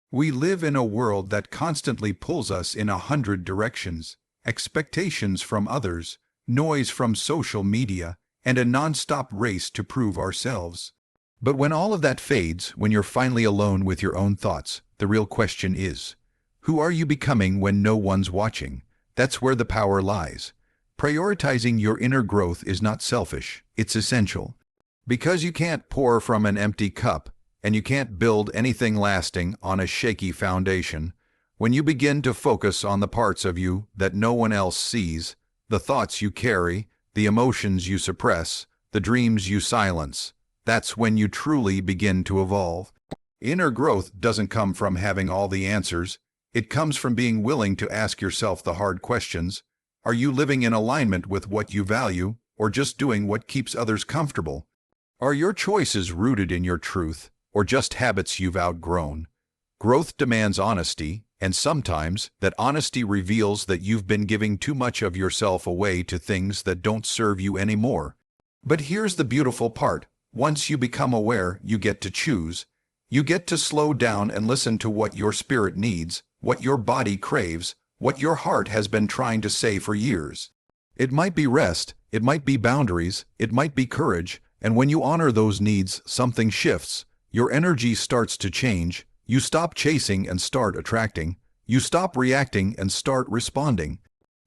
We live in a world that constantly pulls us in 100 directions. Expectations from others, noise from social media, and a non-stop race to prove ourselves. But when all of that fades, when you're finally alone with your own thoughts, the real question is, who are you becoming when no one's watching? That's where the power lies. Prioritizing your inner growth is not selfish, it's essential. Because you can't pour from an empty cup, and you can't build anything lasting on a shaky foundation, when you begin to focus on the parts of you that no one else sees, the thoughts you carry, the emotions you suppress, the dreams you silence, that's when you truly begin to evolve. Inner growth doesn't come from having all the answers. It comes from being willing to ask yourself the hard questions. Are you living in alignment with what you value, or just doing what keeps others comfortable? Are your choices rooted in your truth, or just habits you've outgrown? Growth demands honesty, and sometimes that honesty reveals that you've been giving too much of yourself away to things that don't serve you anymore. But here's the beautiful part. Once you become aware, you get to choose. You get to slow down and listen to what your spirit needs, what your body craves, what your heart has been trying to say for years. It might be rest, it might be boundaries, it might be courage, and when you honor those needs, something shifts. Your energy starts to change. You stop chasing and start attracting. You stop reacting and start responding.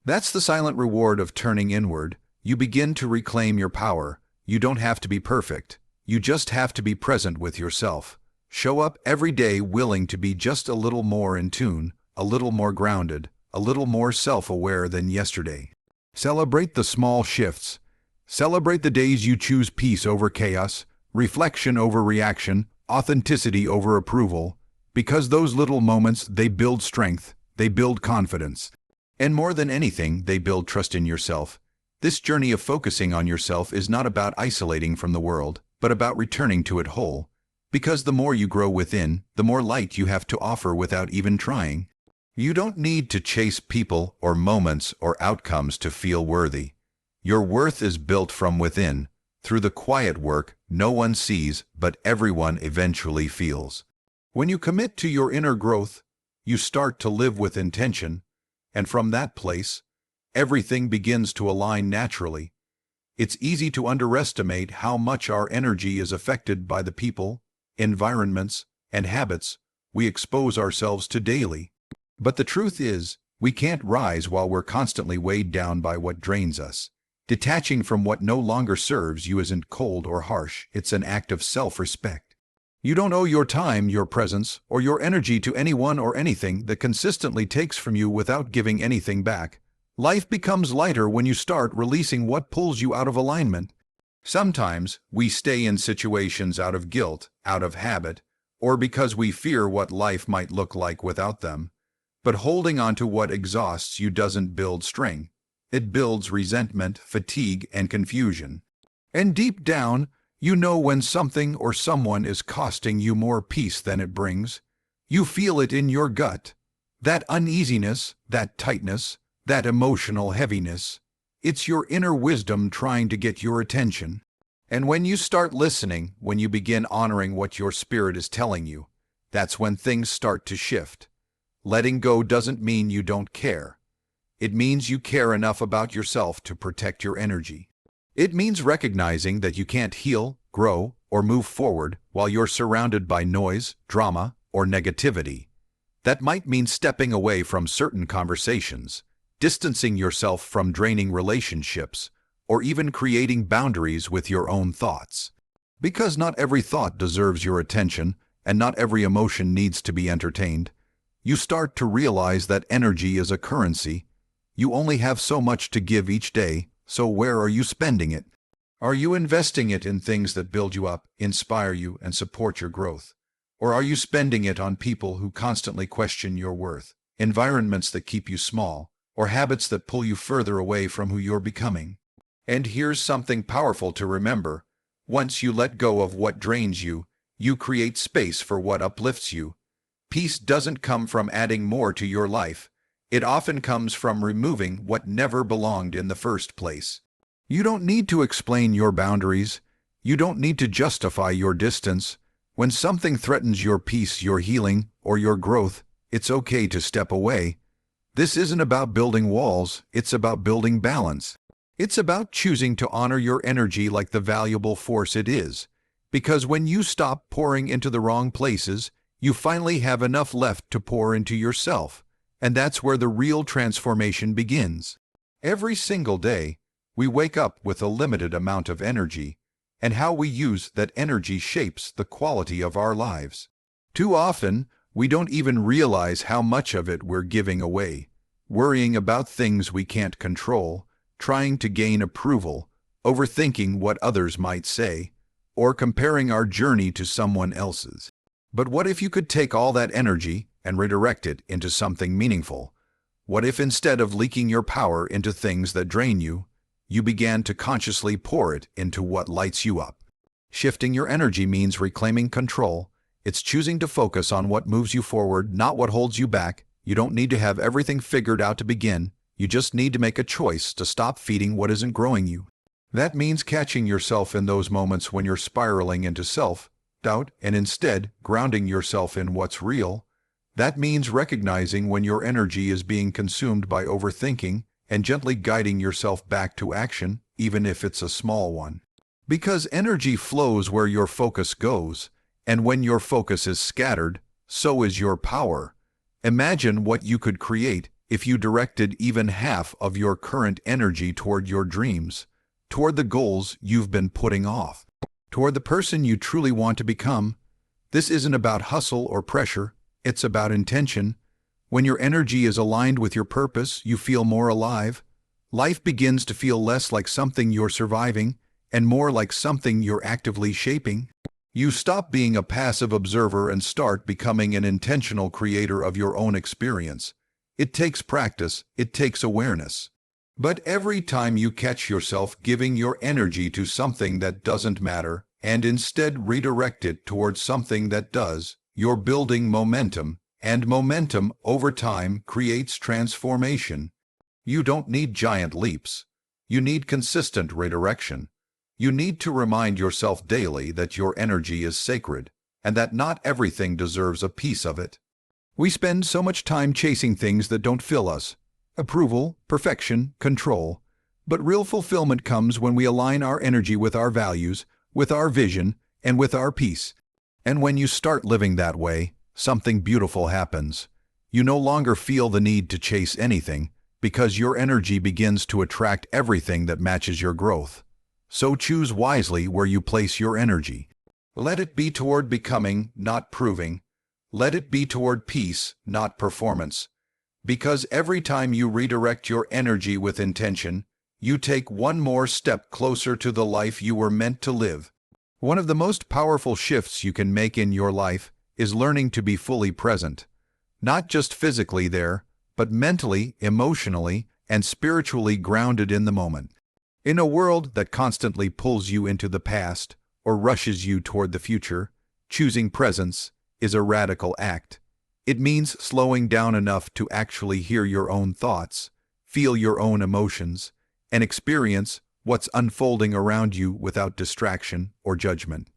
That's the silent reward of turning inward. You begin to reclaim your power. You don't have to be perfect. You just have to be present with yourself. Show up every day willing to be just a little more in tune, a little more grounded, a little more self-aware than yesterday. Celebrate the small shifts. Celebrate the days you choose peace over chaos, reflection over reaction, authenticity over approval. Because those little moments, they build strength, they build confidence. And more than anything, they build trust in yourself. This journey of focusing on yourself is not about isolating from the world, but about returning to it whole. Because the more you grow within, the more light you have to offer without even trying. You don't need to chase people or moments or outcomes to feel worthy. Your worth is built from within, through the quiet work no one sees but everyone eventually feels. When you commit to your inner growth, you start to live with intention, and from that place, everything begins to align naturally. It's easy to underestimate how much our energy is affected by the people, environments, and habits we expose ourselves to daily. But the truth is, we can't rise while we're constantly weighed down by what drains us. Detaching from what no longer serves you isn't cold or harsh, it's an act of self-respect. You don't owe your time, your presence, or your energy to anyone or anything that consistently takes from you without giving anything back. Life becomes lighter when you start releasing what pulls you out of alignment. Sometimes we stay in situations out of guilt, out of habit, or because we fear what life might look like without them. But holding on to what exhausts you doesn't build strength. It builds resentment, fatigue, and confusion. And deep down, you know when something or someone is costing you more peace than it brings. You feel it in your gut. That uneasiness, that tightness, that emotional heaviness. It's your inner wisdom trying to get your attention. And when you start listening, when you begin honoring what your spirit is telling you, that's when things start to shift. Letting go doesn't mean you don't care. It means you care enough about yourself to protect your energy. It means recognizing that you can't heal, grow, or move forward while you're surrounded by noise, drama, or negativity. That might mean stepping away from certain conversations, distancing yourself from draining relationships, or even creating boundaries with your own thoughts. Because not every thought deserves your attention, and not every emotion needs to be entertained, you start to realize that energy is a currency. You only have so much to give each day. So where are you spending it? Are you investing it in things that build you up, inspire you, and support your growth? Or are you spending it on people who constantly question your worth, environments that keep you small, or habits that pull you further away from who you're becoming? And here's something powerful to remember. Once you let go of what drains you, you create space for what uplifts you. Peace doesn't come from adding more to your life. It often comes from removing what never belonged in the first place. You don't need to explain your boundaries. You don't need to justify your distance. When something threatens your peace, your healing, or your growth, it's okay to step away. This isn't about building walls, it's about building balance. It's about choosing to honor your energy like the valuable force it is. Because when you stop pouring into the wrong places, you finally have enough left to pour into yourself. And that's where the real transformation begins. Every single day, we wake up with a limited amount of energy, and how we use that energy shapes the quality of our lives. Too often, we don't even realize how much of it we're giving away, worrying about things we can't control, trying to gain approval, overthinking what others might say, or comparing our journey to someone else's. But what if you could take all that energy and redirect it into something meaningful? What if instead of leaking your power into things that drain you, you began to consciously pour it into what lights you up? Shifting your energy means reclaiming control. It's choosing to focus on what moves you forward, not what holds you back. You don't need to have everything figured out to begin. You just need to make a choice to stop feeding what isn't growing you. That means catching yourself in those moments when you're spiraling into self-doubt and instead grounding yourself in what's real. That means recognizing when your energy is being consumed by overthinking and gently guiding yourself back to action, even if it's a small one. Because energy flows where your focus goes, and when your focus is scattered, so is your power. Imagine what you could create if you directed even half of your current energy toward your dreams, toward the goals you've been putting off, toward the person you truly want to become. This isn't about hustle or pressure, it's about intention. When your energy is aligned with your purpose, you feel more alive. Life begins to feel less like something you're surviving and more like something you're actively shaping. You stop being a passive observer and start becoming an intentional creator of your own experience. It takes practice, it takes awareness. But every time you catch yourself giving your energy to something that doesn't matter and instead redirect it towards something that does, you're building momentum, and momentum over time creates transformation. You don't need giant leaps. You need consistent redirection. You need to remind yourself daily that your energy is sacred, and that not everything deserves a piece of it. We spend so much time chasing things that don't fill us. Approval, perfection, control. But real fulfillment comes when we align our energy with our values, with our vision, and with our peace. And when you start living that way, something beautiful happens. You no longer feel the need to chase anything, because your energy begins to attract everything that matches your growth. So choose wisely where you place your energy. Let it be toward becoming, not proving. Let it be toward peace, not performance. Because every time you redirect your energy with intention, you take one more step closer to the life you were meant to live. One of the most powerful shifts you can make in your life is learning to be fully present. Not just physically there, but mentally, emotionally, and spiritually grounded in the moment. In a world that constantly pulls you into the past or rushes you toward the future, choosing presence is a radical act. It means slowing down enough to actually hear your own thoughts, feel your own emotions, and experience what's unfolding around you without distraction or judgment.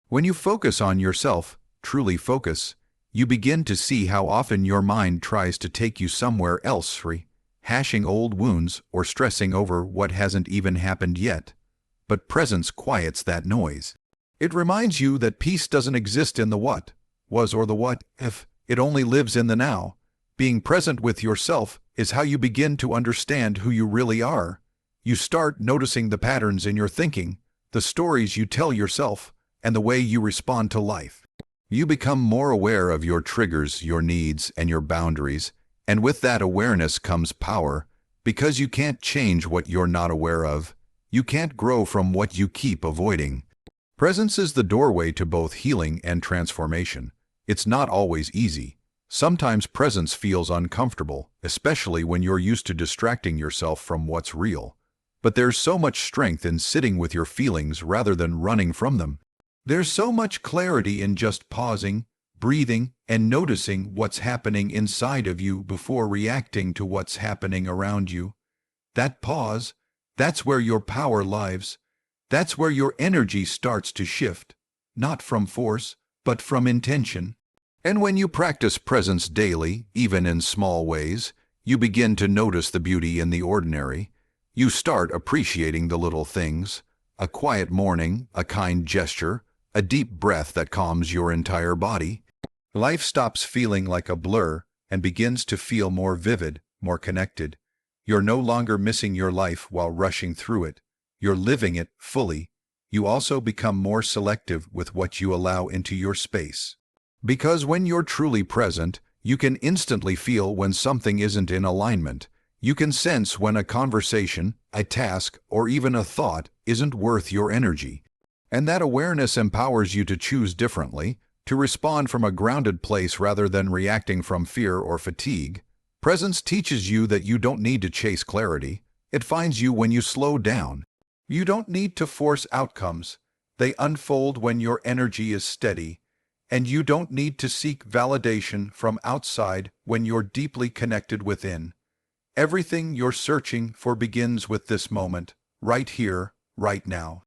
When you focus on yourself, truly focus, you begin to see how often your mind tries to take you somewhere else, hashing old wounds or stressing over what hasn't even happened yet. But presence quiets that noise. It reminds you that peace doesn't exist in the what was or the what if. It only lives in the now. Being present with yourself is how you begin to understand who you really are. You start noticing the patterns in your thinking, the stories you tell yourself, and the way you respond to life. You become more aware of your triggers, your needs, and your boundaries, and with that awareness comes power, because you can't change what you're not aware of. You can't grow from what you keep avoiding. Presence is the doorway to both healing and transformation. It's not always easy. Sometimes presence feels uncomfortable, especially when you're used to distracting yourself from what's real. But there's so much strength in sitting with your feelings rather than running from them. There's so much clarity in just pausing, breathing, and noticing what's happening inside of you before reacting to what's happening around you. That pause, that's where your power lives. That's where your energy starts to shift, not from force, but from intention. And when you practice presence daily, even in small ways, you begin to notice the beauty in the ordinary. You start appreciating the little things: a quiet morning, a kind gesture, a deep breath that calms your entire body. Life stops feeling like a blur and begins to feel more vivid, more connected. You're no longer missing your life while rushing through it. You're living it fully. You also become more selective with what you allow into your space. Because when you're truly present, you can instantly feel when something isn't in alignment. You can sense when a conversation, a task, or even a thought isn't worth your energy. And that awareness empowers you to choose differently, to respond from a grounded place rather than reacting from fear or fatigue. Presence teaches you that you don't need to chase clarity. It finds you when you slow down. You don't need to force outcomes. They unfold when your energy is steady. And you don't need to seek validation from outside when you're deeply connected within. Everything you're searching for begins with this moment, right here, right now.